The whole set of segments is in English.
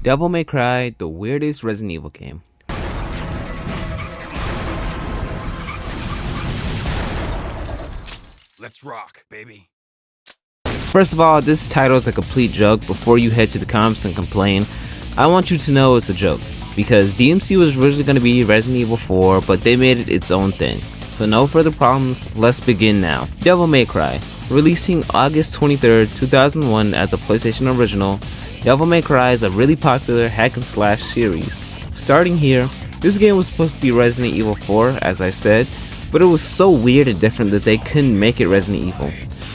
Devil May Cry, the weirdest Resident Evil game. Let's rock, baby. First of all, this title is a complete joke. Before you head to the comments and complain, I want you to know it's a joke, because DMC was originally going to be Resident Evil 4, but they made it its own thing. So no further problems, let's begin now. Devil May Cry, releasing August 23rd, 2001 as a PlayStation original. Devil May Cry is a really popular hack and slash series. Starting here, this game was supposed to be Resident Evil 4, as I said, but it was so weird and different that they couldn't make it Resident Evil,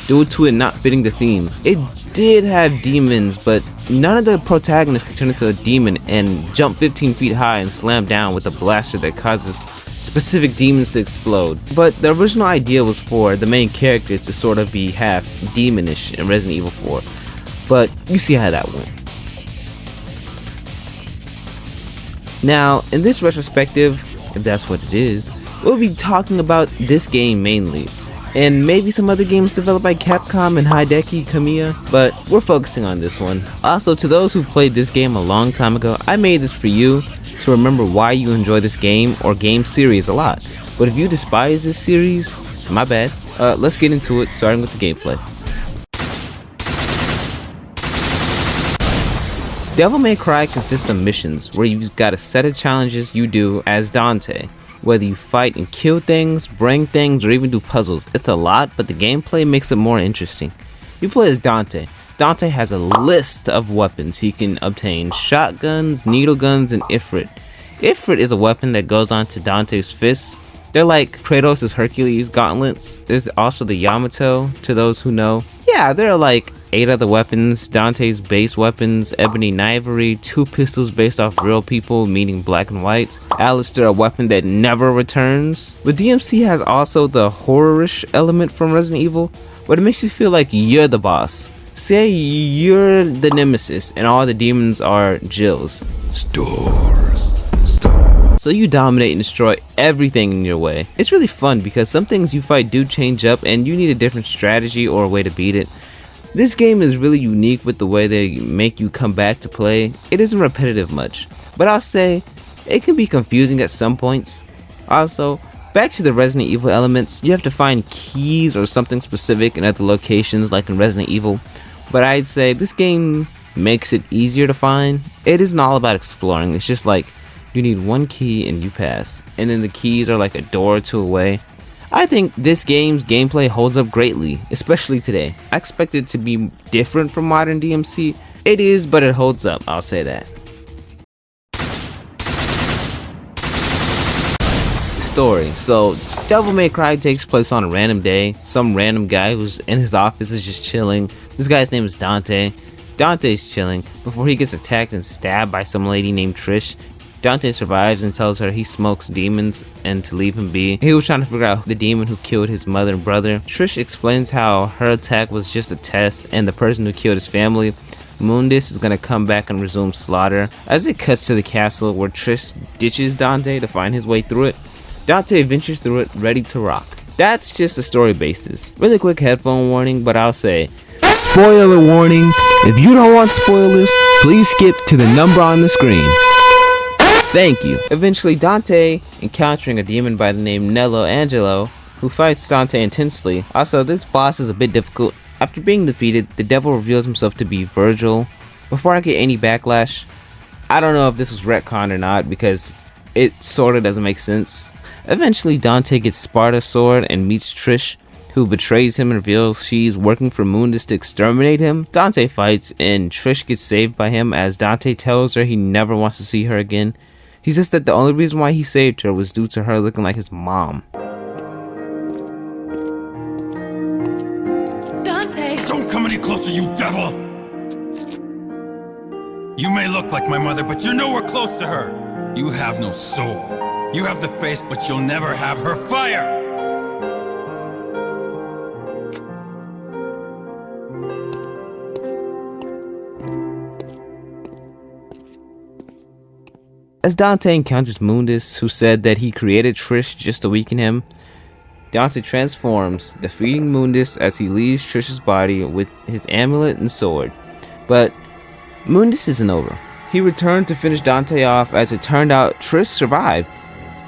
due to it not fitting the theme. It did have demons, but none of the protagonists could turn into a demon and jump 15 feet high and slam down with a blaster that causes specific demons to explode. But the original idea was for the main character to sort of be half demonish in Resident Evil 4. But you see how that went. Now, in this retrospective, if that's what it is, we'll be talking about this game mainly, and maybe some other games developed by Capcom and Hideki Kamiya, but we're focusing on this one. Also, to those who played this game a long time ago, I made this for you to remember why you enjoy this game or game series a lot. But if you despise this series, my bad. Let's get into it, starting with the gameplay. Devil May Cry consists of missions where you've got a set of challenges you do as Dante. Whether you fight and kill things, bring things, or even do puzzles, it's a lot, but the gameplay makes it more interesting. You play as Dante. Dante has a list of weapons he can obtain: shotguns, needle guns, and Ifrit. Ifrit is a weapon that goes onto Dante's fists. They're like Kratos' Hercules gauntlets. There's also the Yamato, to those who know. Yeah, there are like 8 other weapons: Dante's base weapons, ebony and ivory, 2 pistols based off real people, meaning black and white, Alistair, a weapon that never returns. But DMC has also the horror-ish element from Resident Evil, but it makes you feel like you're the boss. Say you're the nemesis and all the demons are Jills. Stars. So you dominate and destroy everything in your way. It's really fun because some things you fight do change up and you need a different strategy or a way to beat it. This game is really unique with the way they make you come back to play. It isn't repetitive much, but I'll say it can be confusing at some points. Also, back to the Resident Evil elements, you have to find keys or something specific in other locations like in Resident Evil, but I'd say this game makes it easier to find. It isn't all about exploring, it's just like you need one key and you pass, and then the keys are like a door or 2 away. I think this game's gameplay holds up greatly, especially today. I expect it to be different from modern DMC. It is, but it holds up, I'll say that. Story. So, Devil May Cry takes place on a random day. Some random guy who's in his office is just chilling. This guy's name is Dante. Dante's chilling before he gets attacked and stabbed by some lady named Trish. Dante survives and tells her he smokes demons and to leave him be. He was trying to figure out the demon who killed his mother and brother. Trish explains how her attack was just a test and the person who killed his family, Mundus, is gonna come back and resume slaughter. As it cuts to the castle where Trish ditches Dante to find his way through it, Dante ventures through it ready to rock. That's just a story basis. Really quick headphone warning, but I'll say, spoiler warning. If you don't want spoilers, please skip to the number on the screen. Thank you. Eventually, Dante encountering a demon by the name Nello Angelo, who fights Dante intensely. Also, this boss is a bit difficult. After being defeated, the devil reveals himself to be Virgil. Before I get any backlash, I don't know if this was retcon or not, because it sorta doesn't make sense. Eventually, Dante gets Sparta's sword and meets Trish, who betrays him and reveals she's working for Mundus to exterminate him. Dante fights, and Trish gets saved by him as Dante tells her he never wants to see her again. He says that the only reason why he saved her was due to her looking like his mom. Dante! Don't come any closer, you devil! You may look like my mother, but you're nowhere close to her. You have no soul. You have the face, but you'll never have her fire! As Dante encounters Mundus, who said that he created Trish just to weaken him, Dante transforms, defeating Mundus as he leaves Trish's body with his amulet and sword. But Mundus isn't over. He returned to finish Dante off. As it turned out, Trish survived.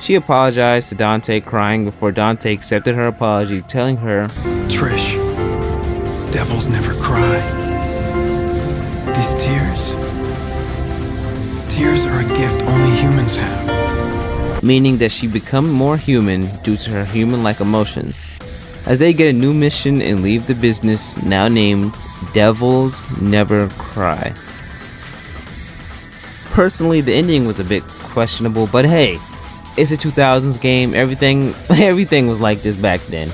She apologized to Dante, crying before Dante accepted her apology, telling her, Trish, devils never cry. These tears are a gift only humans have. Meaning that she become more human due to her human-like emotions. As they get a new mission and leave the business, now named Devils Never Cry. Personally, the ending was a bit questionable, but hey, it's a 2000s game. Everything was like this back then.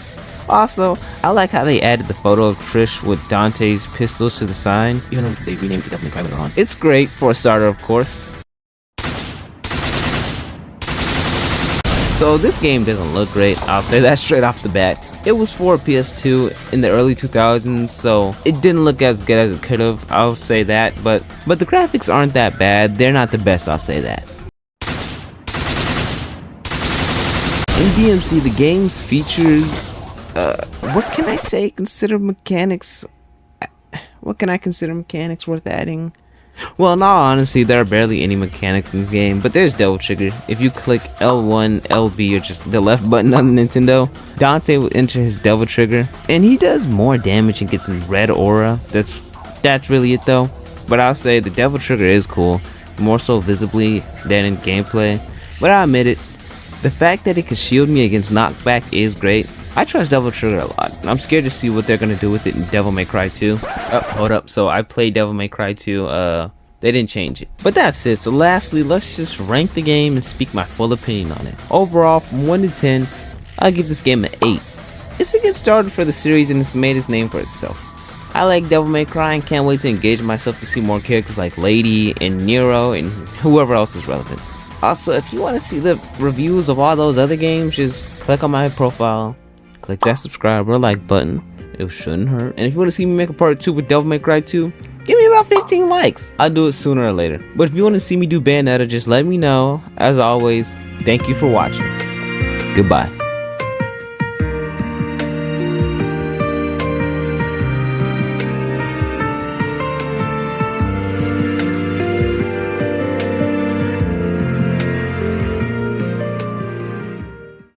Also, I like how they added the photo of Trish with Dante's pistols to the sign, even though they renamed it Devil May Cry later on. It's great for a starter, of course. So this game doesn't look great, I'll say that straight off the bat. It was for PS2 in the early 2000s, so it didn't look as good as it could have, I'll say that, but the graphics aren't that bad. They're not the best, I'll say that. In DMC, the game's features, what can I say, consider mechanics, what can I consider mechanics worth adding? Well, in all honesty, there are barely any mechanics in this game, but there's Devil Trigger. If you click L1, LB, or just the left button on the Nintendo, Dante will enter his Devil Trigger, and he does more damage and gets a red aura. That's really it though. But I'll say the Devil Trigger is cool, more so visibly than in gameplay. But I admit it, the fact that it can shield me against knockback is great. I trust Devil Trigger a lot. I'm scared to see what they're gonna do with it in Devil May Cry 2. Oh, hold up. So I played Devil May Cry 2. They didn't change it. But that's it. So lastly, let's just rank the game and speak my full opinion on it. Overall, from 1 to 10, I'll give this game an 8. It's a good starter for the series and it's made its name for itself. I like Devil May Cry and can't wait to engage myself to see more characters like Lady and Nero and whoever else is relevant. Also, if you want to see the reviews of all those other games, just click on my profile, click that subscribe or like button. It shouldn't hurt. And if you want to see me make a part 2 with Devil May Cry 2, give me about 15 likes. I'll do it sooner or later. But if you want to see me do Bayonetta, just let me know. As always, thank you for watching. Goodbye.